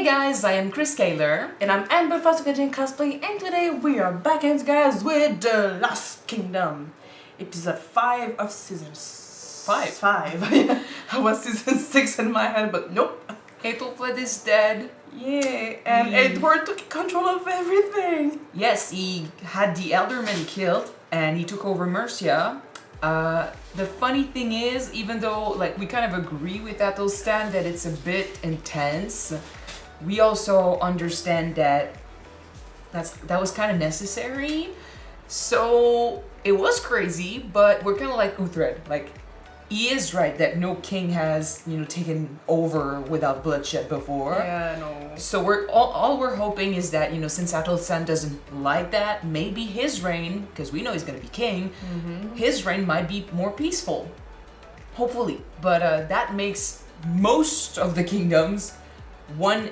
Hey guys, I am Chris Kaler. And I'm Amber Foster Cosplay, and today we are back in guys with The Lost Kingdom. Episode 5 of season 5. I was season 6 in my head, but nope. Aethelhelm is dead. Yeah, and Edward took control of everything. Yes, he had the Elderman killed and he took over Mercia. The funny thing is, even though like we kind of agree with Athelstan that it's a bit intense, we also understand that that was kind of necessary. So it was crazy, but we're kind of like Uhtred. Like he is right that no king has taken over without bloodshed before. Yeah, no. So we're all we're hoping is that since Athelstan doesn't like that, maybe his reign, because we know he's gonna be king, his reign might be more peaceful. Hopefully, but that makes most of the kingdoms one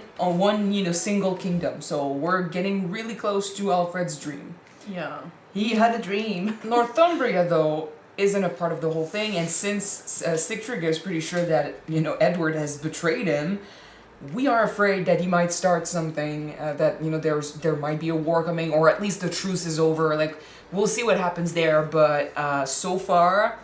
single kingdom. So we're getting really close to Alfred's dream. Yeah, he had a dream. Northumbria though isn't a part of the whole thing, and since Sigtryggr is pretty sure that Edward has betrayed him, we are afraid that he might start something, that there might be a war coming, or at least the truce is over. Like we'll see what happens there, but so far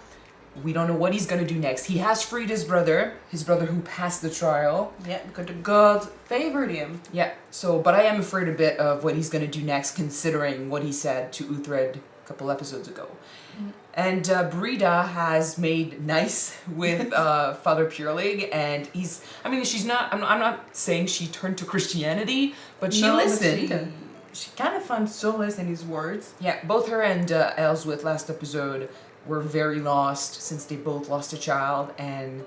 we don't know what he's gonna do next. He has freed his brother who passed the trial. Yeah, because the gods favored him. Yeah, so but I am afraid a bit of what he's gonna do next, considering what he said to Uhtred a couple episodes ago. And Brida has made nice with Father Purelig, and she's not. I'm not saying she turned to Christianity, but she listened. She kind of found solace in his words. Yeah, both her and Elswith last episode were very lost since they both lost a child, and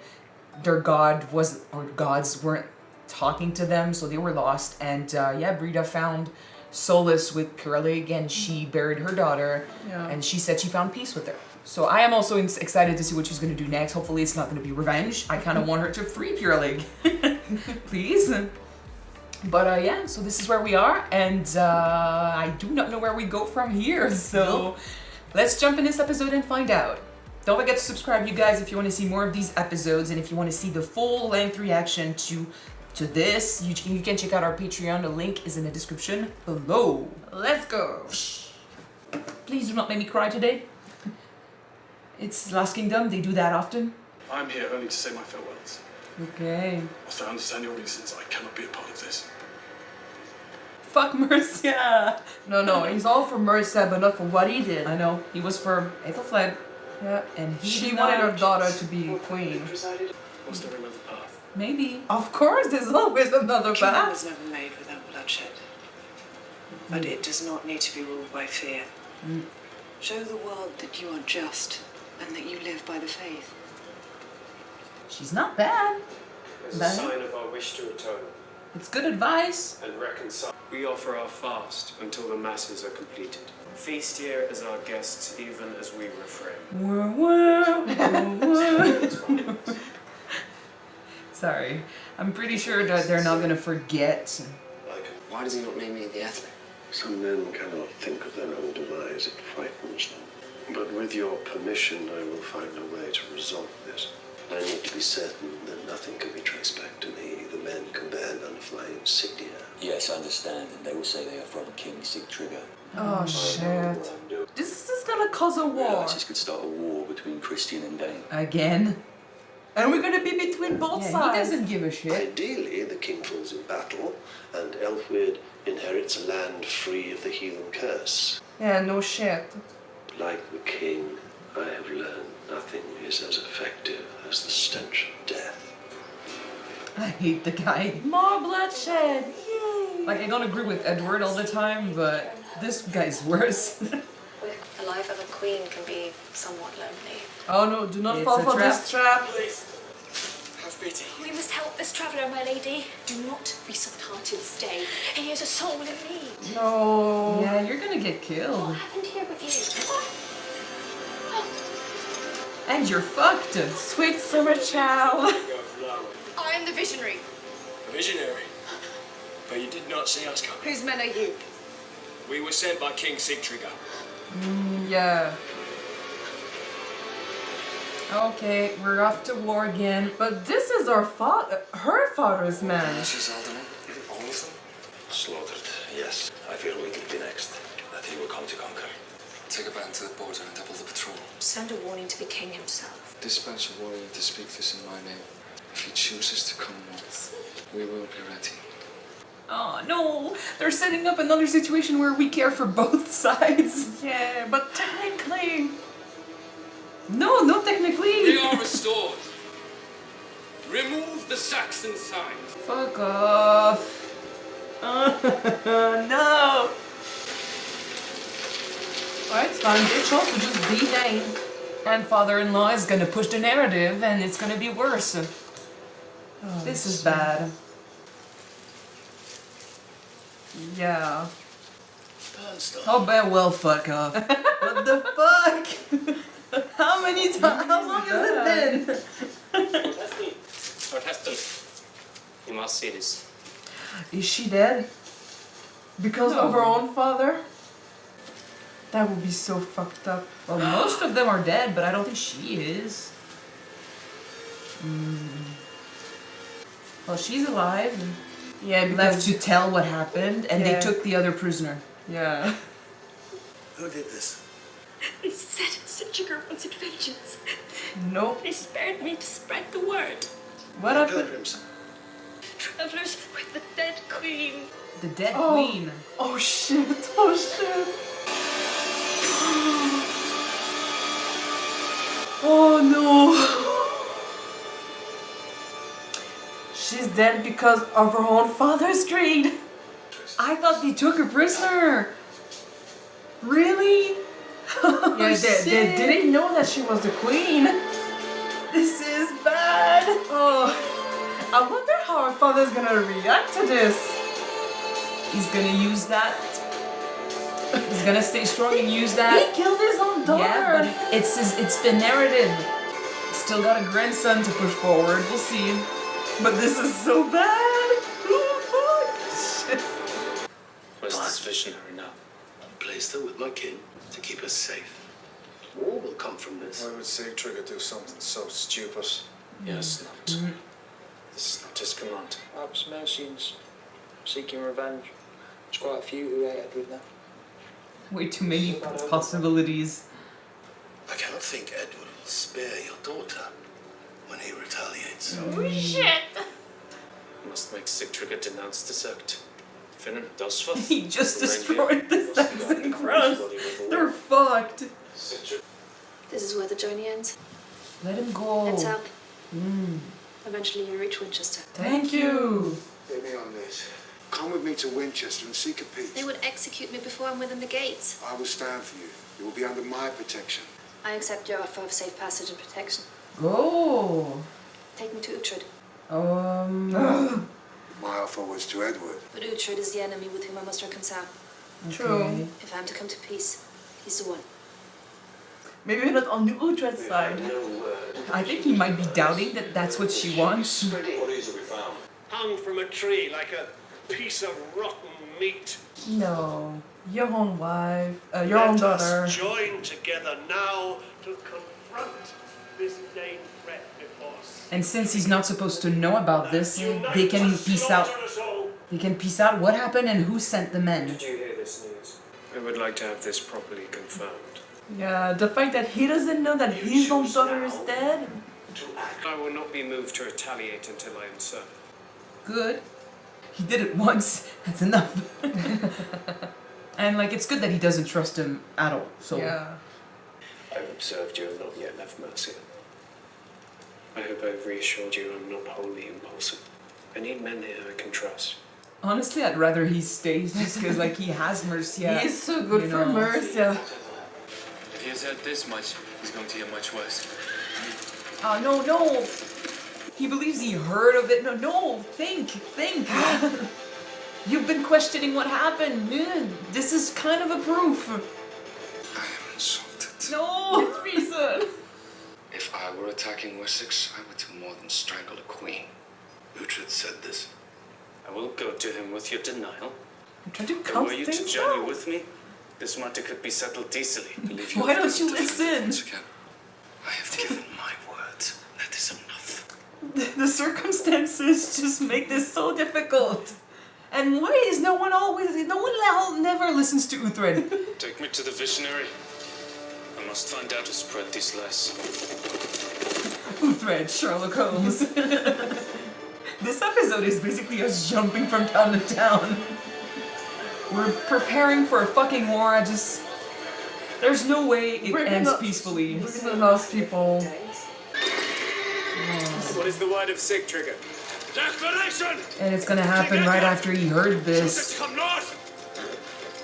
their gods weren't talking to them, so they were lost. And Brida found solace with Purelig, and she buried her daughter, and she said she found peace with her. So I am also excited to see what she's going to do next. Hopefully it's not going to be revenge. I kind of want her to free Purelig. Please. But so this is where we are, and I do not know where we go from here, so let's jump in this episode and find out. Don't forget to subscribe, you guys, if you want to see more of these episodes, and if you want to see the full-length reaction to this, you can check out our Patreon. The link is in the description below. Let's go. Please do not make me cry today. It's Last Kingdom. They do that often. I'm here only to say my farewells. Okay. Whilst I understand your reasons, I cannot be a part of this. Fuck Mercia. No, he's all for Mercia, but not for what he did. I know. He was for Aethelhelm. Yeah, and she wanted her daughter to be queen. Was there another path? Maybe. Of course, there's always another Kingdom path. was never made without bloodshed, but it does not need to be ruled by fear. Show the world that you are just and that you live by the faith. She's not bad. As a sign of our wish to atone It's good advice. and reconcile, we offer our fast until the masses are completed. Feast here as our guests, even as we refrain. Sorry. I'm pretty sure that they're not gonna forget. Why does he not name me the Aethelhelm? Some men cannot think of their own demise, it frightens them. But with your permission, I will find a way to resolve this. I need to be certain that nothing can be traced back to me. The men can bear none of my insignia. Yes, I understand, and they will say they are from King Sigtryggr. Oh shit. This is gonna cause a war. This could start a war between Christian and Dane. Again. And we're gonna be between both sides. He doesn't give a shit. Ideally, the king falls in battle, and Elfwyd inherits a land free of the heathen curse. Yeah, no shit. Like the king, I have learned nothing is as effective as the stench of death. I hate the guy. More bloodshed. Yay. Like, I don't agree with Edward all the time, but this guy's worse. The life of a queen can be somewhat lonely. Oh no, do not It's fall a for trap. this trap. Have pity. We must help this traveller, my lady. Do not be soft-hearted, stay. He is a soul in need. No. Yeah, you're gonna get What killed. happened here with you? And you're fucked. Sweet summer child. I am the visionary. A visionary. But you did not see us coming. Whose men are you? We were sent by King Sigtryggr. Yeah. Okay, we're off to war again. But this is her father's man. She's Alderman. Slaughtered, yes. I fear we could be next. That he will come to conquer. Take a band to the border and double the patrol. Send a warning to the king himself. Dispatch a warrior to speak this in my name. If he chooses to come north, we will be ready. Oh no, they're setting up another situation where we care for both sides. Yeah, but technically... No, not technically. They are restored. Remove the Saxon sign. Fuck off. No. Alright, it's fine. They chose to just be Dane. And father-in-law is gonna push the narrative and it's gonna be worse. Oh, This is bad. Yeah. Oh, bad, well, fuck off. What the fuck? How many times? How long has it been? Lord Heston, you must see this. Is she dead? Because of her own father? That would be so fucked up. Well, most of them are dead, but I don't think she is. Well, she's alive. Yeah, Left to tell what happened, and Yeah. they took the other prisoner. Yeah. Who did this? They said Sigtryggr wanted vengeance. Nope. They spared me to spread the word. What happened? Pilgrims. Travelers with the dead queen. The dead Oh. queen. Oh shit. Oh shit. Oh no. She's dead because of her own father's greed. I thought they took her prisoner. Really? Yeah, they didn't know that she was the queen. This is bad. Oh, I wonder how her father's gonna react to this. He's gonna use that. He's gonna stay strong and use that. He killed his own daughter. Yeah, but it's the narrative. Still got a grandson to push forward. We'll see. But this is so bad. Oh fuck. Shit. Where's this visionary now? I placed her with my kin to keep us safe. War will come from this. Why would Sigtryggr do something so stupid? Yes, not. This is not his command. Perhaps Mercians seeking revenge. There's quite a few who hate Edward now. Way too many possibilities. I cannot think Edward will spare your daughter when he retaliates. Oh shit! Must make Sigtryggr denounce the sect. Finnan, Dosforth. He just destroyed the Saxon cross. They're fucked. This is where the journey ends. Let him go. Head south. Eventually you reach Winchester. Thank you. Get me on this. Come with me to Winchester and seek a peace. They would execute me before I'm within the gates. I will stand for you. You will be under my protection. I accept your offer of safe passage and protection. Go. Take me to Uhtred. My offer was to Edward. But Uhtred is the enemy with whom I must reconcile. True. If I'm to come to peace, he's the one. Maybe we're not on the Uhtred side. I think he might be doubting that that's what she wants. What is it we found? Hung from a tree like a piece of rotten meat. No. Your own wife. Your own daughter. Let us join together now to confront this Dane threat before us. And since he's not supposed to know about this, they can piece out. They can piece out what happened and who sent the men. Did you hear this news? I would like to have this properly confirmed. Yeah, the fact that he doesn't know that his own daughter is dead. I will not be moved to retaliate until I am certain. Good. He did it once. That's enough. And like, it's good that he doesn't trust him at all. So Yeah. I've observed you have not yet left Mercia. I hope I've reassured you I'm not wholly impulsive. I need men here I can trust. honestly, I'd rather he stays just because like he has Mercia. He is so good you for know. Mercia. If he has heard this much, he's going to hear much worse. Oh no, no. He believes he heard of it. No, no. Think. You've been questioning what happened. This is kind of a proof. I am insulted. No, it's reason. If I were attacking Wessex, I would do more than strangle a queen. Uhtred said this. I will go to him with your denial. I'm trying to And calm were you to things journey down. with me, this matter could be settled easily. Believe Why have don't you come to defend listen? once again. I have given my word. That is enough. The circumstances just make this so difficult. And why is no one never listens to Uhtred? Take me to the visionary. I must find out who spread these lies. Uhtred, Sherlock Holmes. This episode is basically us jumping from town to town. We're preparing for a fucking war. There's no way it ends peacefully. We're gonna lost people. What is the word of Sigtryggr? Declaration! And it's gonna happen right after he heard this. Come north!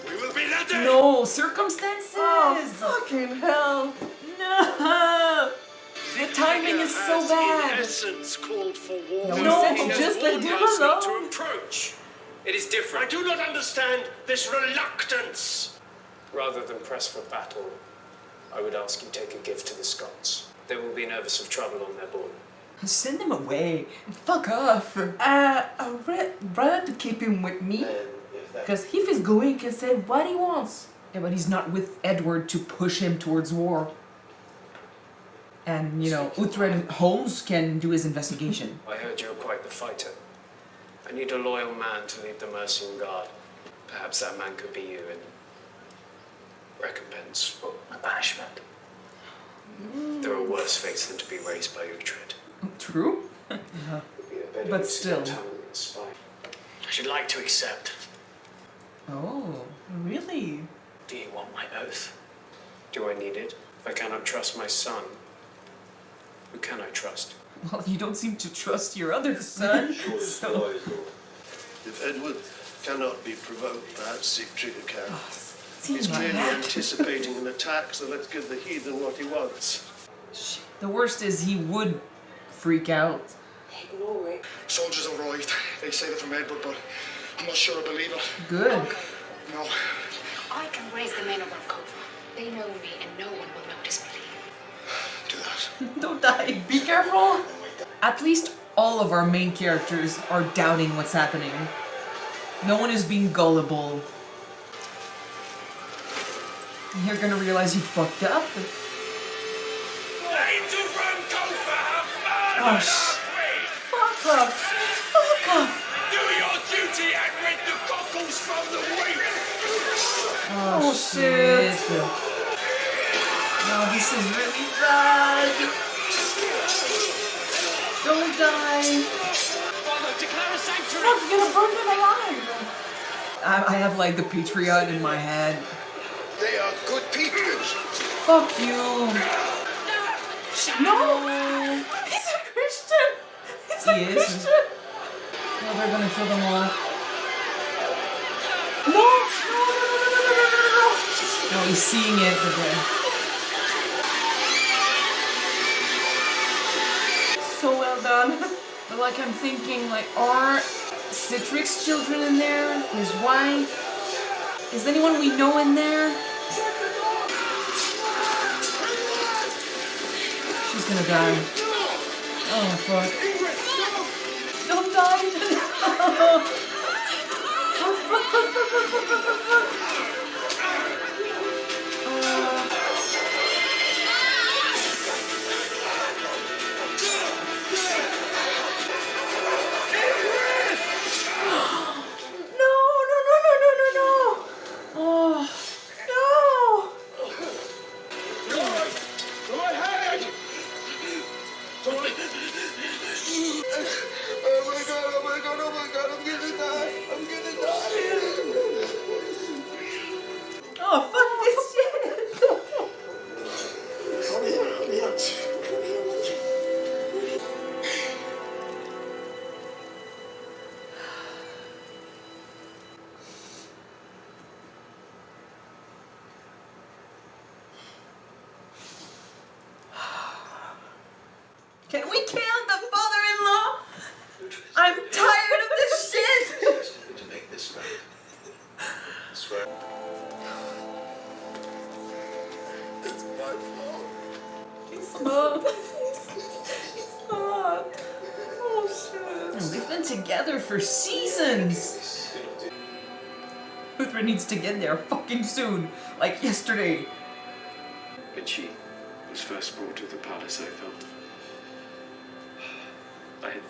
We will be ready! No, circumstances! Oh, fucking hell! No! The timing is so In bad. essence, called for war. No, He has just let warned them us not alone. to approach. It is different. I do not understand this reluctance. Rather than press for battle, I would ask you take a gift to the Scots. They will be nervous of trouble on their border. Send him away. Fuck off. I would rather to keep him with me. Because if he's going, he can say what he wants. Yeah, but he's not with Edward to push him towards war. And, Uhtred Holmes can do his investigation. I heard you're quite the fighter. I need a loyal man to lead the Mercian Guard. Perhaps that man could be you in recompense for my banishment. There are worse fates than to be raised by Uhtred. True? But still. I should like to accept. Oh. Really? Do you want my oath? Do I need it? If I cannot trust my son, who can I trust? Well, you don't seem to trust your other son, so... If Edward cannot be provoked, perhaps Sigtryggr can. seems He's like clearly that. anticipating an attack, so let's give the heathen what he wants. The worst is he would freak out. Ignore it. Soldiers arrived. They say they're from Edward, but I'm not sure I believe it. Good. No. I can raise the men of Rumcofa. They know me and no one will notice me. Do that. Don't die. Be careful. At least all of our main characters are doubting what's happening. No one is being gullible. You're gonna realize you fucked up. Oh, Fuck off. Fuck off. do your duty and rid the cockles from the wheat! Oh, shit. No, this is really bad. Don't die. Declare a sanctuary! Fuck, you're gonna burn them alive! I have like the Patriot in my head. They are good people. Fuck you. No! He's a Christian! He's a He is. Christian! Oh, they're gonna kill them all. No! No, he's seeing it, but then... So well done. But like I'm thinking, like, are Sigtrygg's children in there? His wife? Is anyone we know in there? She's gonna die. Oh fuck. Don't die! Can we kill the father-in-law? I'm tired of this shit! To make this right. Swear. It's my fault. It's not. It's not. Oh shit. We've been together for seasons! Uhtred needs to get there fucking soon. Like yesterday. When she was first brought to the palace, I felt I had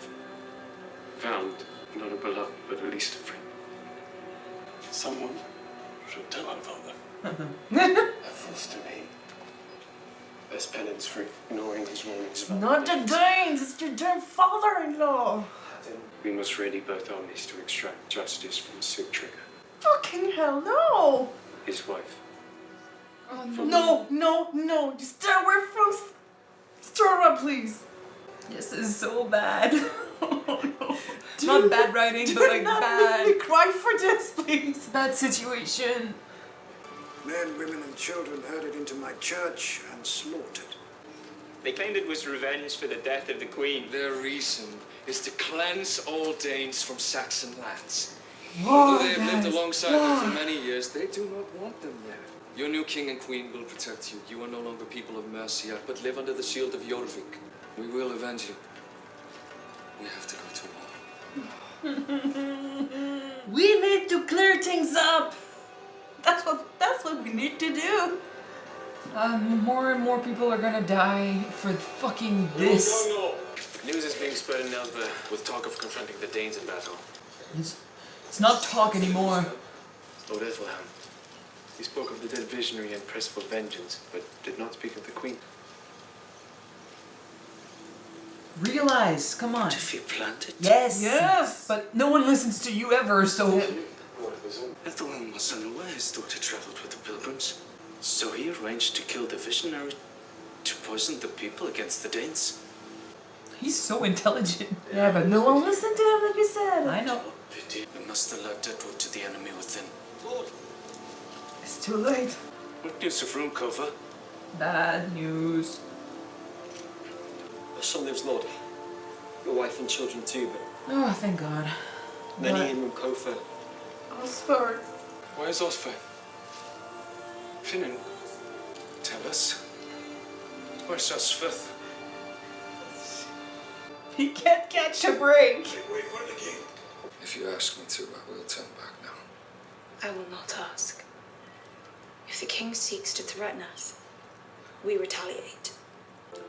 found not a beloved, but at least a friend. Someone should tell our father. False to me. As penance for ignoring his warnings. Not the Danes, it's your damn father-in-law. We must ready both armies to extract justice from Sigtryggr, Fucking hell, no! his wife. No, just stay away from Sturma, please. This is so bad. Not bad writing, but like not bad. make me cry for this, please. Bad situation. Men, women, and children herded into my church and slaughtered. They claimed it was revenge for the death of the queen. Their reason is to cleanse all Danes from Saxon lands. Whoa, Although they have lived guys, alongside them for whoa. many years, they do not want them there. Your new king and queen will protect you. You are no longer people of Mercia, but live under the shield of Jorvik. We will avenge you. We have to go to war. We need to clear things up. That's what we need to do. More and more people are gonna die for fucking this. News is being spread in Elsbeth with talk of confronting the Danes in battle. It's not talk anymore. Lord Aethelhelm. He spoke of the dead visionary and pressed for vengeance, but did not speak of the queen. Realize, come on. If you planted. Yes. But no one listens to you ever, so. Aethelhelm was unaware his daughter traveled with the pilgrims. So he arranged to kill the visionary to poison the people against the Danes. He's so intelligent. Yeah, but no one listened to him like you said. I know. We must alert Deadwood to the enemy within. It's too late. What news of Rumcofa? Bad news. Your son lives, Lord. Your wife and children too, but Oh, thank God. many in Rumcofa. Osford. Where's Osfer? Finan, tell us. Where's Osfer? He can't catch a break. If you ask me to, I will turn back now. I will not ask. If the king seeks to threaten us, we retaliate.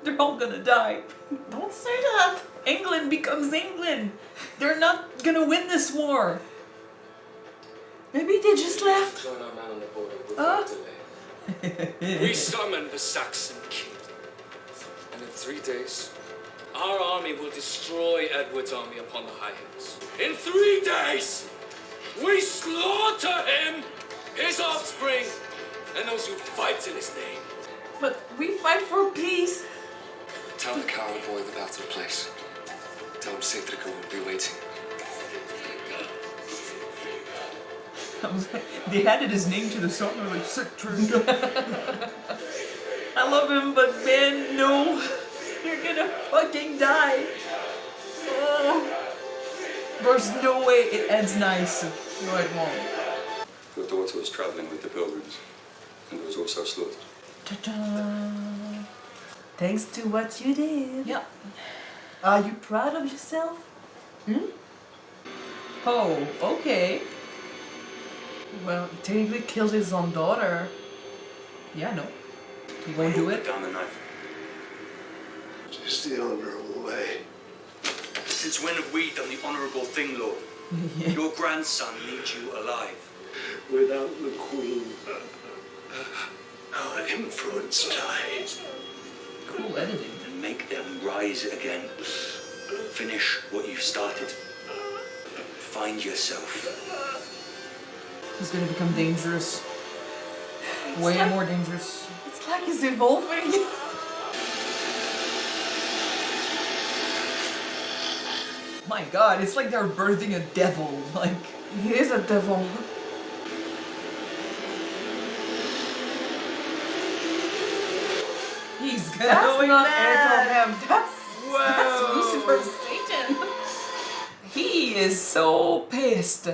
They're all gonna die. Don't say that. England becomes England. They're not gonna win this war. Maybe they just left. Join our man on the border Huh? without delay. We summon the Saxon king. And in 3 days, Our army will destroy Edward's army upon the high hills. In 3 days, we slaughter him, his offspring, and those who fight in his name. But we fight for peace. tell the coward boy the battle place. Tell him Sigtryggr will be waiting. They added his name to the song. I was like, Sigtryggr. I love him, but man, no. You're gonna fucking die. There's no way it ends nice. No, it won't. Your daughter was traveling with the pilgrims and was also slaughtered. Ta-da. Thanks to what you did. Yep. Are you proud of yourself? Oh, okay. Well, he technically killed his own daughter. Yeah, no. He won't do it. Down the knife. It's the honorable way. Since when have we done the honourable thing, Lord? Your grandson needs you alive. Without the queen, our influence dies. Cool editing. And make them rise again. Finish what you've started. Find yourself. He's gonna become dangerous. Way like- more dangerous. It's like he's evolving. My God, it's like they're birthing a devil. Like, He is a devil. he's That's going not mad. Aethelhelm. That's Lucifer's Satan. He is so pissed.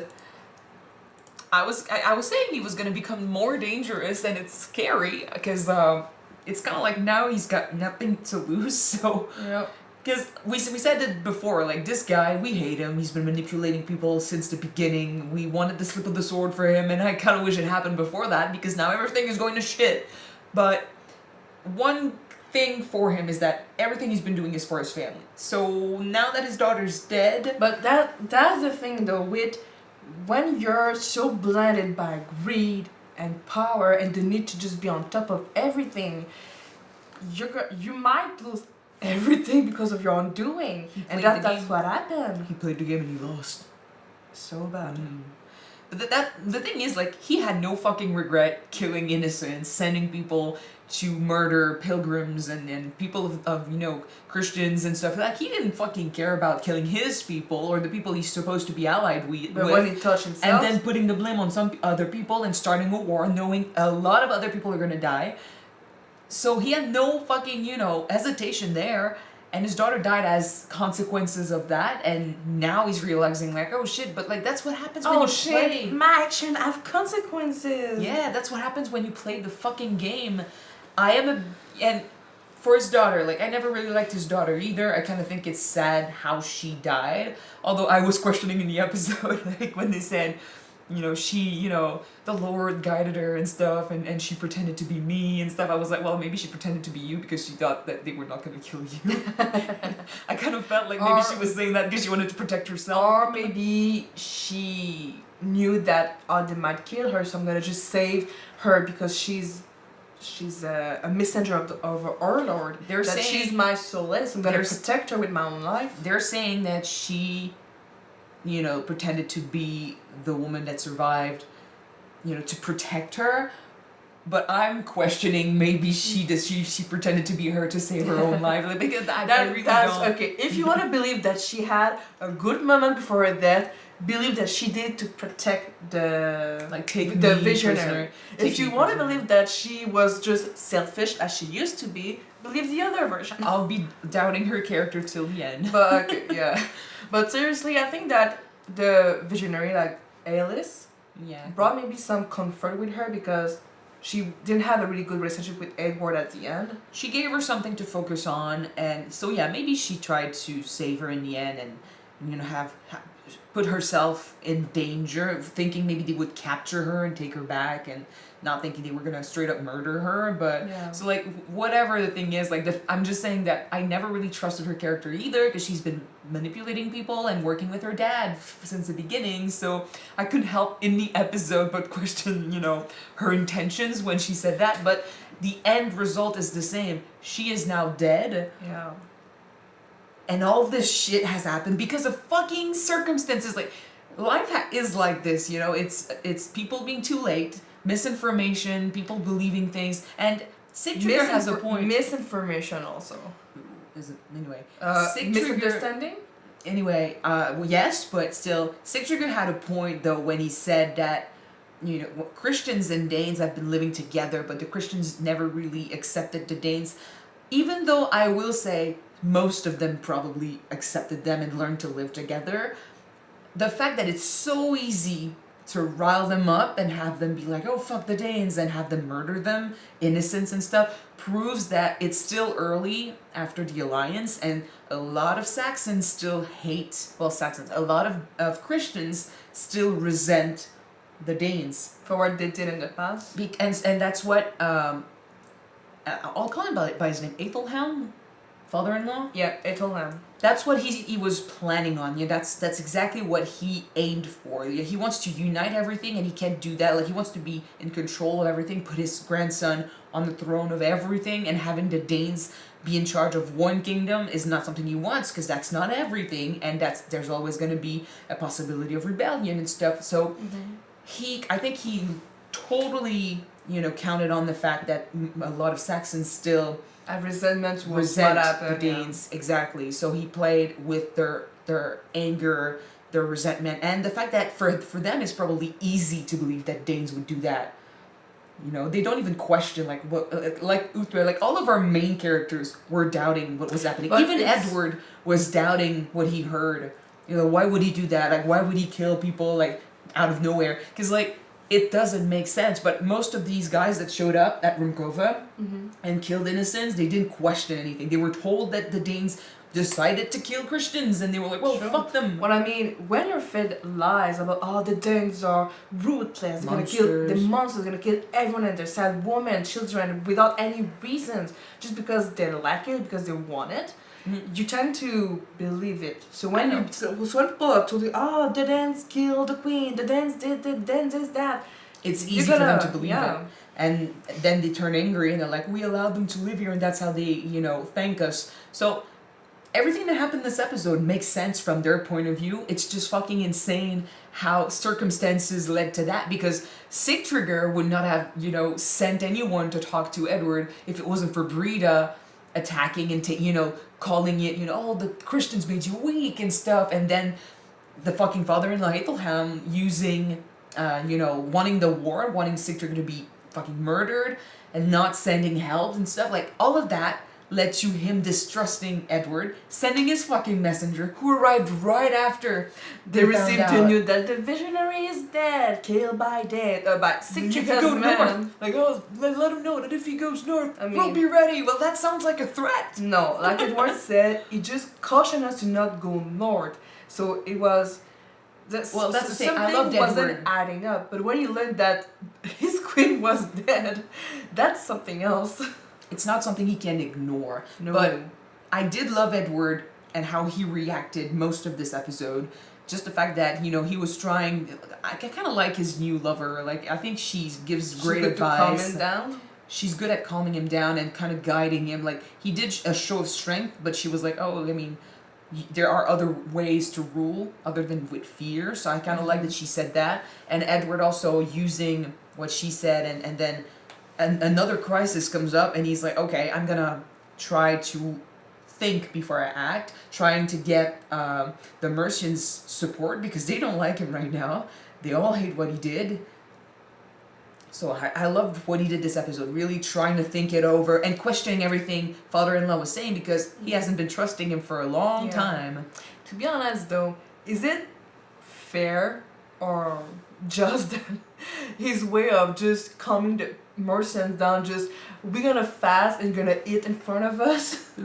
I was saying he was gonna become more dangerous, and it's scary because it's kind of like now he's got nothing to lose. So Yep. because we said it before, like this guy, we hate him. He's been manipulating people since the beginning. We wanted the slip of the sword for him, and I kind of wish it happened before that because now everything is going to shit. But one thing for him is that everything he's been doing is for his family. So now that his daughter's dead, But that's the thing though, with when you're so blinded by greed and power and the need to just be on top of everything, you might lose everything because of your own doing, and that's what happened. He played the game and he lost. So bad. But the thing is, like, he had no fucking regret killing innocents, sending people to murder pilgrims and people of you know, Christians and stuff. Like, he didn't fucking care about killing his people or the people he's supposed to be allied with. But when he touched himself, and then putting the blame on some other people and starting a war, knowing a lot of other people are gonna die. So he had no fucking, you know, hesitation there. And his daughter died as consequences of that, and now he's realizing, like, oh shit, but like, that's what happens when you play. My action have consequences. Yeah, that's what happens when you play the fucking game. And for his daughter, like, I never really liked his daughter either. I kind of think it's sad how she died. Although I was questioning in the episode, like, when they said, you know, she, you know, the Lord guided her and stuff, and she pretended to be me and stuff. I was like, well, maybe she pretended to be you because she thought that they were not going to kill you. I kind of felt like maybe she was saying that because she wanted to protect herself. Or maybe she knew that they might kill her, so I'm going to just save her because she's a messenger of our Lord. They're saying she's my solace. I'm going to protect her with my own life. They're saying that she, you know, pretended to be the woman that survived, you know, to protect her. But I'm questioning maybe she pretended to be her to save her own life. Like, because I really don't. Okay, if you want to believe that she had a good moment before her death, believe that she did to protect the visionary. If you want to believe that she was just selfish as she used to be, believe the other version. I'll be doubting her character till the end. But okay, yeah. But seriously, I think that the visionary, like Alice, brought maybe some comfort with her because she didn't have a really good relationship with Edward at the end. She gave her something to focus on, and so yeah, maybe she tried to save her in the end, and you know, have put herself in danger, thinking maybe they would capture her and take her back, and not thinking they were gonna straight up murder her. But so like, whatever the thing is, like, I'm just saying that I never really trusted her character either, because she's been manipulating people and working with her dad since the beginning. So I couldn't help in the episode but question, you know, her intentions when she said that. But the end result is the same. She is now dead. Yeah. And all this shit has happened because of fucking circumstances. Like, life is like this, you know. It's people being too late, misinformation, people believing things, and Sigtryggr has a point. Misinformation also. Is it anyway? Misunderstanding. Anyway, well, yes, but still, Sigtryggr had a point though when he said that, you know, Christians and Danes have been living together, but the Christians never really accepted the Danes. Even though I will say most of them probably accepted them and learned to live together, the fact that it's so easy to rile them up and have them be like, oh, fuck the Danes, and have them murder them, innocents and stuff, proves that it's still early after the Alliance, and a lot of Saxons still hate, well, Saxons, a lot of Christians still resent the Danes. For what they did in the past. And that's what, I'll call him by his name, Aethelhelm? Father-in-law? Yeah, Aethelhelm. That's what he was planning on. Yeah, that's exactly what he aimed for. Yeah, he wants to unite everything, and he can't do that. Like, he wants to be in control of everything, put his grandson on the throne of everything, and having the Danes be in charge of one kingdom is not something he wants, because that's not everything, and there's always going to be a possibility of rebellion and stuff. So I think he totally, you know, counted on the fact that a lot of Saxons still resent the Danes, exactly. So he played with their anger, their resentment, and the fact that for them it's probably easy to believe that Danes would do that. You know, they don't even question like uugh, like all of our main characters were doubting what was happening. But even Edward was doubting what he heard. You know, why would he do that? Like, why would he kill people like out of nowhere? Because like, it doesn't make sense. But most of these guys that showed up at Rumcofa and killed innocents, they didn't question anything. They were told that the Danes decided to kill Christians, and they were like, well, fuck them. What I mean, when you're fed lies about, oh, the Danes are ruthless, they're gonna kill the monsters, they're gonna kill everyone on their side, women, children, without any reasons, just because they like it, because they want it, you tend to believe it. So when when people are told you, oh, the dance killed the queen, the dance did that. It's easy for them to believe it. And then they turn angry and they're like, we allowed them to live here and that's how they, thank us. So everything that happened this episode makes sense from their point of view. It's just fucking insane how circumstances led to that, because Sigtryggr would not have, sent anyone to talk to Edward if it wasn't for Brida attacking and calling it, oh, the Christians made you weak and stuff, and then the fucking father-in-law Aethelhelm using, wanting the war, wanting Sigtryggr to be fucking murdered and not sending help and stuff, like all of that led to him distrusting Edward, sending his fucking messenger, who arrived right after they received the news that the visionary is dead, killed by Sigtryggr's man. Like, let him know that if he goes north, we'll be ready. Well, that sounds like a threat. No, like Edward said, he just cautioned us to not go north. So it was... that's the thing. I loved wasn't Edward. adding up, but when you learned that his queen was dead, that's something else. It's not something he can ignore. No. But I did love Edward and how he reacted most of this episode. Just the fact that, he was trying... I kind of like his new lover. Like, I think she gives great advice. To calm him down? She's good at calming him down and kind of guiding him. Like, he did a show of strength, but she was like, there are other ways to rule other than with fear. So I kind of like that she said that. And Edward also using what she said, and then another crisis comes up and he's like, okay, I'm gonna try to think before I act, trying to get the Mercians support because they don't like him right now. They all hate what he did. So I loved what he did this episode, really trying to think it over and questioning everything father-in-law was saying because he hasn't been trusting him for a long time. To be honest though, is it fair or just that his way of just calming the Mercians down, just we're gonna fast and gonna eat in front of us? I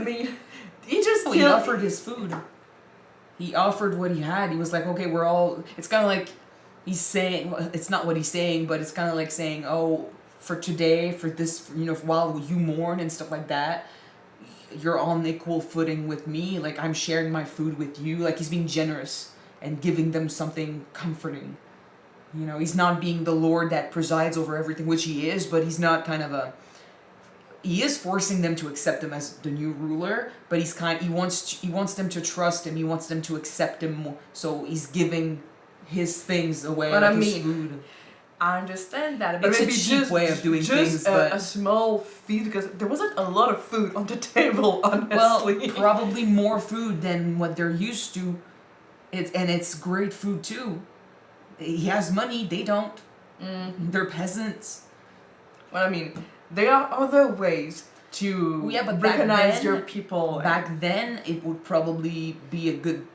mean, he offered his food. He offered what he had. He was like, okay, it's kind of like he's saying, it's not what he's saying, but it's kind of like saying, oh, for today, for this, while you mourn and stuff like that, you're on equal footing with me. Like, I'm sharing my food with you. Like, he's being generous and giving them something comforting. He's not being the Lord that presides over everything, which he is, but he's not he is forcing them to accept him as the new ruler, but he wants them to trust him, he wants them to accept him more, so he's giving his things away, his food. I understand that, but it's maybe a cheap way of doing things, but a small feed, because there wasn't a lot of food on the table, honestly. Well, probably more food than what they're used to. It's great food too. He has money, they don't. They're peasants. Well, I mean, there are other ways to recognize your people. Back then, it would probably be a good,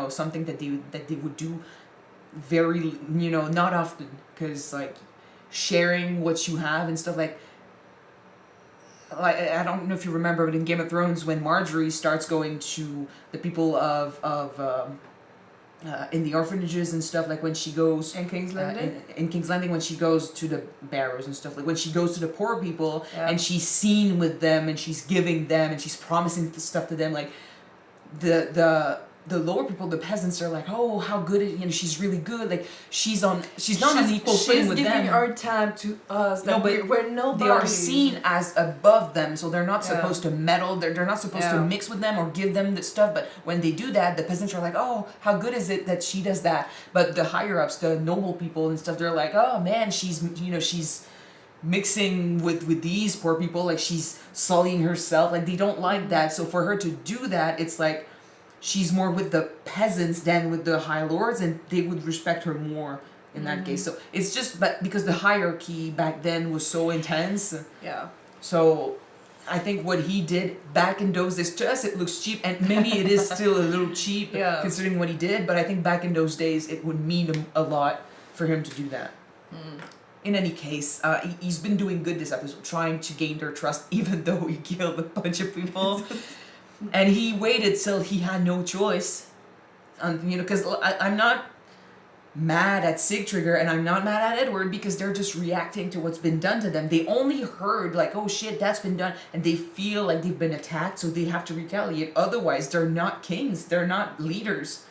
something that they would do very, not often, because like sharing what you have and stuff like I don't know if you remember, but in Game of Thrones, when Marjorie starts going to the people of in the orphanages and stuff, like when she goes in King's Landing, in King's Landing, when she goes to the barrows and stuff, like when she goes to the poor people and she's seen with them and she's giving them and she's promising stuff to them, like the lower people, the peasants, are like, oh, how good she's really good, like she's not on equal footing with them. She's giving our time to us. That we're nobody. They are seen as above them, so they're not supposed to meddle. They're not supposed to mix with them or give them the stuff. But when they do that, the peasants are like, oh, how good is it that she does that? But the higher ups, the noble people and stuff, they're like, oh man, she's mixing with these poor people, like she's sullying herself. Like they don't like that. So for her to do that, it's like she's more with the peasants than with the high lords, and they would respect her more in that case. So it's just, but because the hierarchy back then was so intense. Yeah. So I think what he did back in those days, to us it looks cheap, and maybe it is still a little cheap considering what he did, but I think back in those days it would mean a lot for him to do that. In any case, he's been doing good this episode, trying to gain their trust, even though he killed a bunch of people. And he waited till he had no choice, because I'm not mad at Sigtryggr, and I'm not mad at Edward because they're just reacting to what's been done to them. They only heard like, oh shit, that's been done, and they feel like they've been attacked, so they have to retaliate. Otherwise, they're not kings, they're not leaders.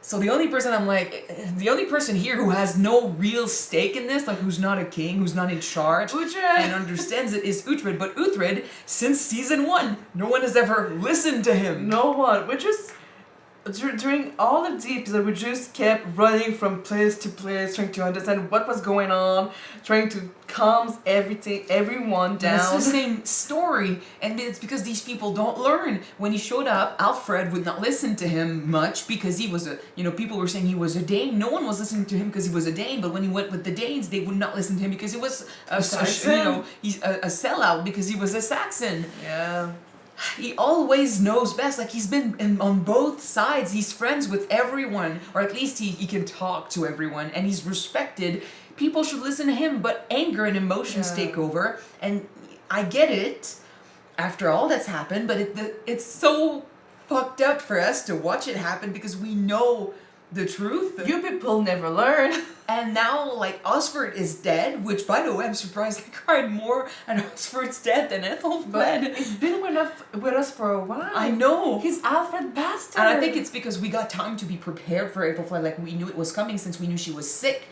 So the only person here who has no real stake in this, like who's not a king, who's not in charge, Uhtred, and understands it is Uhtred. But Uhtred, since season 1, no one has ever listened to him. No one. We just during all of the episode, we just kept running from place to place, trying to understand what was going on, trying to calm everyone down. And it's the same story, and it's because these people don't learn. When he showed up, Alfred would not listen to him much because he was people were saying he was a Dane. No one was listening to him because he was a Dane, but when he went with the Danes, they would not listen to him because he was he's a sellout because he was a Saxon. Yeah. He always knows best. Like, he's been on both sides. He's friends with everyone, or at least he can talk to everyone, and he's respected. People should listen to him, but anger and emotions take over, and I get it after all that's happened, but it's so fucked up for us to watch it happen because we know the truth. You people never learn. And now, like, Osford is dead, which, by the way, I'm surprised I cried more at Osford's death than Ethelhelm fled. It's been with us for a while. I know. He's Alfred Bastard. And I think it's because we got time to be prepared for April Flood. Like, we knew it was coming since we knew she was sick.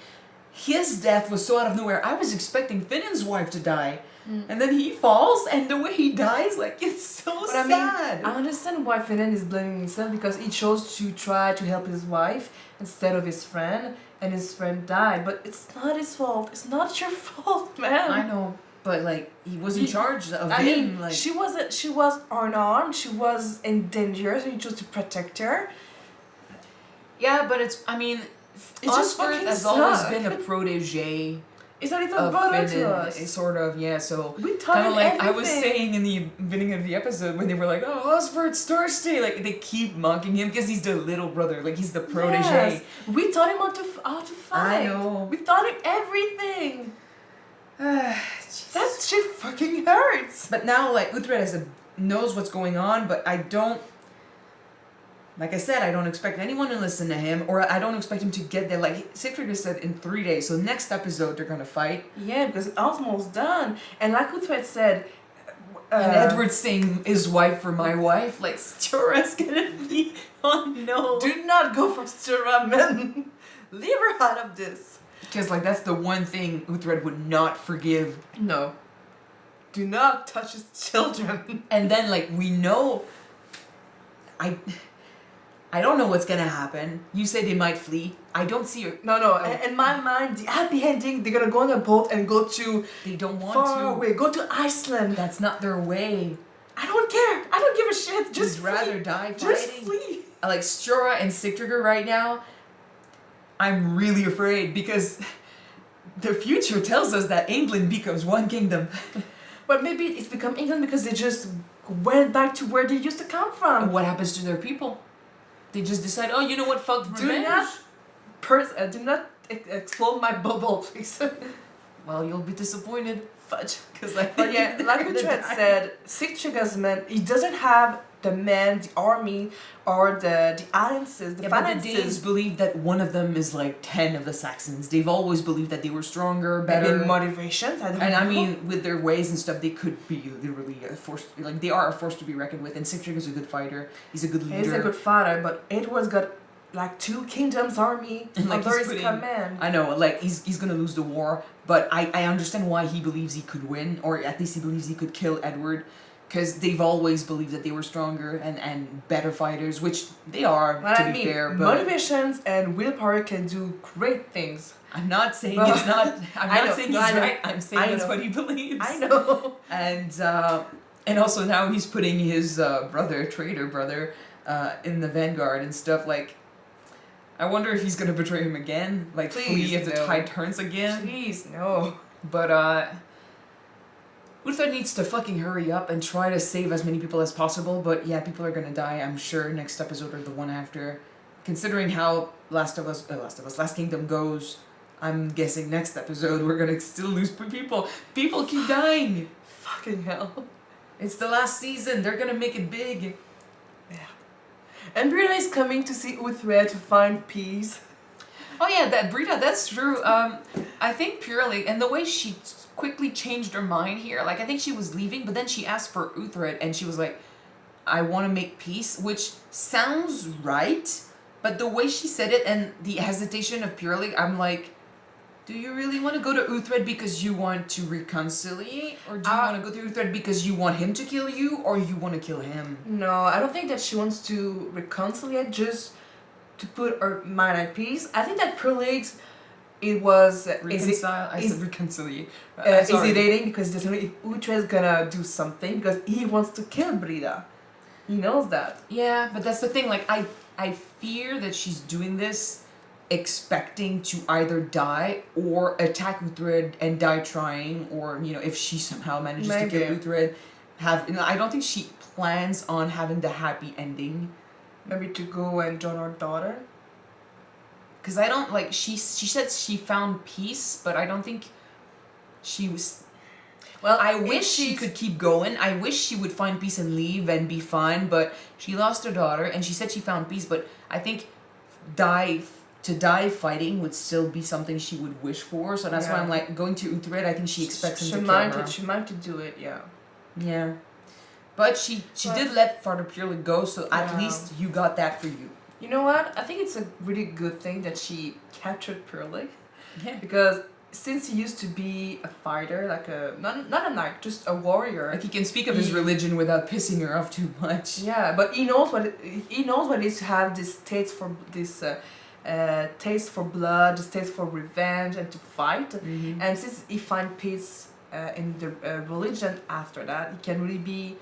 His death was so out of nowhere. I was expecting Finnan's wife to die. And then he falls, and the way he dies, like, it's so sad. I understand why Finan is blaming himself, because he chose to try to help his wife instead of his friend, and his friend died. But it's not his fault. It's not your fault, man. I know, but like, he was in charge of I him. mean, Like, she was unarmed. She was in danger, so he chose to protect her. yeah, but it's just Osford fucking has always suck. been a protege. It's a little of brother to Finan, us. sort of, yeah. So We taught kind of him like everything. I was saying in the beginning of the episode when they were like, "Oh, Osford's thirsty," like they keep mocking him because he's the little brother, like he's the protege. Yes. We taught him how to fight. I know. We taught him everything. That shit fucking hurts. But now, like, Uhtred knows what's going on, but I don't. Like I said, I don't expect anyone to listen to him, or I don't expect him to get there. Like Sigtryggr said, in 3 days. So next episode, they're gonna fight. Yeah, because it's almost done. And like Uhtred said, And Edward's saying his wife for my wife. Like, Stura's gonna be. Oh no. do not go for Stura, man. Leave her out of this. Because, like, that's the one thing Uhtred would not forgive. No. Do not touch his children. And then, like, we know. I don't know what's gonna happen. You say they might flee. I don't see her. No. In my mind, the happy ending, they're gonna go on a boat and go to They don't want far to. away. Go to Iceland. That's not their way. I don't care. I don't give a shit. Just Just rather die fighting. Just flee. Like Stura and Sigtryggr right now, I'm really afraid because the future tells us that England becomes one kingdom. But maybe it's become England because they just went back to where they used to come from. And what happens to their people? They just decide, oh, you know what, fuck revenge. Do not explode my bubble, please. Well, you'll be disappointed. Fudge. Because like, But yeah, like Uhtred said, Sigtryggr's men, he doesn't have the men, the army, or the alliances, the yeah, but the finances. Danes believe that one of them is like 10 of the Saxons. They've always believed that they were stronger, better. Maybe motivations, I don't know. And I mean, with their ways and stuff, they could be literally a force. Like, they are a force to be reckoned with. And Sigtryggr is a good fighter. He's a good leader. He's a good fighter, but Edward's got like 2 kingdoms army And, like, under he's his putting- command. I know, like, he's gonna lose the war, but I understand why he believes he could win, or at least he believes he could kill Edward, because they've always believed that they were stronger and better fighters, which they are, But to I be mean, fair, but motivations and willpower can do great things. I'm not saying But- it's not, I'm I not know, saying he's I know, right, I'm saying I that's know. what he believes. I know. And also now he's putting his traitor brother, in the vanguard and stuff, like, I wonder if he's gonna betray him again, like, Please, flee if the no. tide turns again. Please, no. But, Uhtred needs to fucking hurry up and try to save as many people as possible, but yeah, people are gonna die, I'm sure, next episode or the one after. Considering how Last Kingdom goes, I'm guessing next episode we're gonna still lose people. People keep dying! Fucking hell. It's the last season, they're gonna make it big. And Brida is coming to see Uhtred to find peace. Oh yeah, that Brida, that's true. I think purely, and the way she quickly changed her mind here, like I think she was leaving, but then she asked for Uhtred, and she was like, I want to make peace, which sounds right, but the way she said it and the hesitation of purely, I'm like, do you really want to go to Uhtred because you want to reconciliate? Or do you want to go to Uhtred because you want him to kill you, or you want to kill him? No, I don't think that she wants to reconcile, just to put her mind at peace. I think that Prolix, it was reconciliate. Hesitating because he doesn't know if Uhtred's gonna do something because he wants to kill Brida. He knows that. Yeah, but that's the thing. Like I fear that she's doing this expecting to either die or attack Uhtred and die trying, or if she somehow manages to kill Uhtred, I don't think she plans on having the happy ending. Maybe to go and join her daughter. Because I don't like she said she found peace, but I don't think she was. Well, I wish she could keep going. I wish she would find peace and leave and be fine, but she lost her daughter and she said she found peace, but I think to die fighting would still be something she would wish for, so that's why I'm like, going to Uhtred, I think she expects him to kill her. She might do it, yeah. Yeah. But she did let Father Purely go, so at least you got that for you. You know what? I think it's a really good thing that she captured Purely. Yeah. Because since he used to be a fighter, like not a knight, just a warrior. Like he can speak of his religion without pissing her off too much. Yeah, but he knows what it is to have this taste for blood, this taste for revenge and to fight. Mm-hmm. And since he find peace in the religion after that, he can really be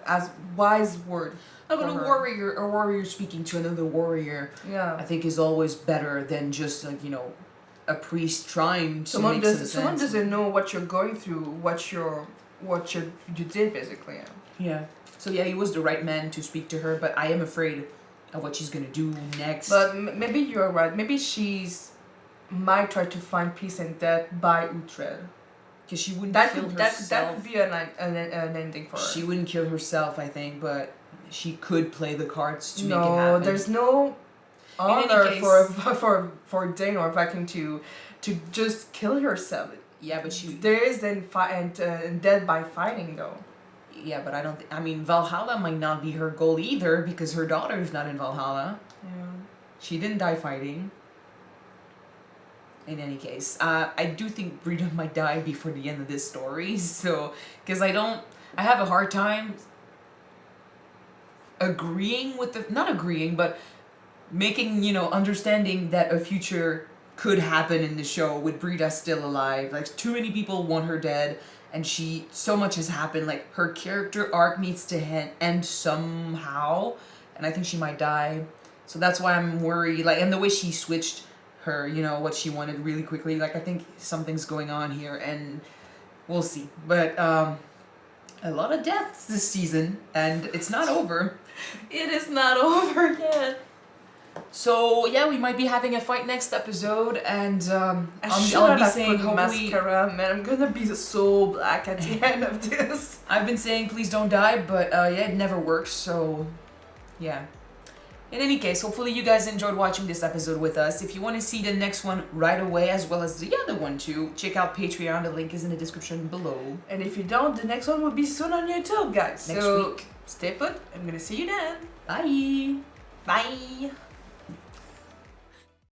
as wise word. No, but a warrior speaking to another warrior, I think is always better than just like a priest trying to make some sense. Someone doesn't know what you're going through, what you did basically. Yeah. So yeah, he was the right man to speak to her, but I am afraid of what she's gonna do next. But maybe you're right. Maybe might try to find peace and death by Uhtred. Because she wouldn't kill herself. That could be an ending for her. She wouldn't kill herself, I think, but she could play the cards to make it No, happen. there's no honor for Dane or Viking to just kill yourself. Yeah, but there is and death by fighting though. Yeah, but I don't think. I mean, Valhalla might not be her goal either because her daughter is not in Valhalla. Yeah. She didn't die fighting. In any case, I do think Brida might die before the end of this story. So, because I have a hard time agreeing with not agreeing, but making, understanding that a future could happen in the show with Brida still alive. Like, too many people want her dead, and so much has happened. Like, her character arc needs to end somehow, and I think she might die. So that's why I'm worried. Like, and the way she switched her, what she wanted really quickly. Like, I think something's going on here, and we'll see. But, a lot of deaths this season, and it's not over. It is not over yet. So yeah, we might be having a fight next episode, and I'll be saying hopefully mascara, man, I'm gonna be so black at the end of this. I've been saying please don't die, but yeah, it never works. So yeah. In any case, hopefully you guys enjoyed watching this episode with us. If you want to see the next one right away, as well as the other one too, check out Patreon. The link is in the description below. And if you don't, the next one will be soon on YouTube, guys. Next week. Stay put. I'm gonna see you then. Bye. Bye.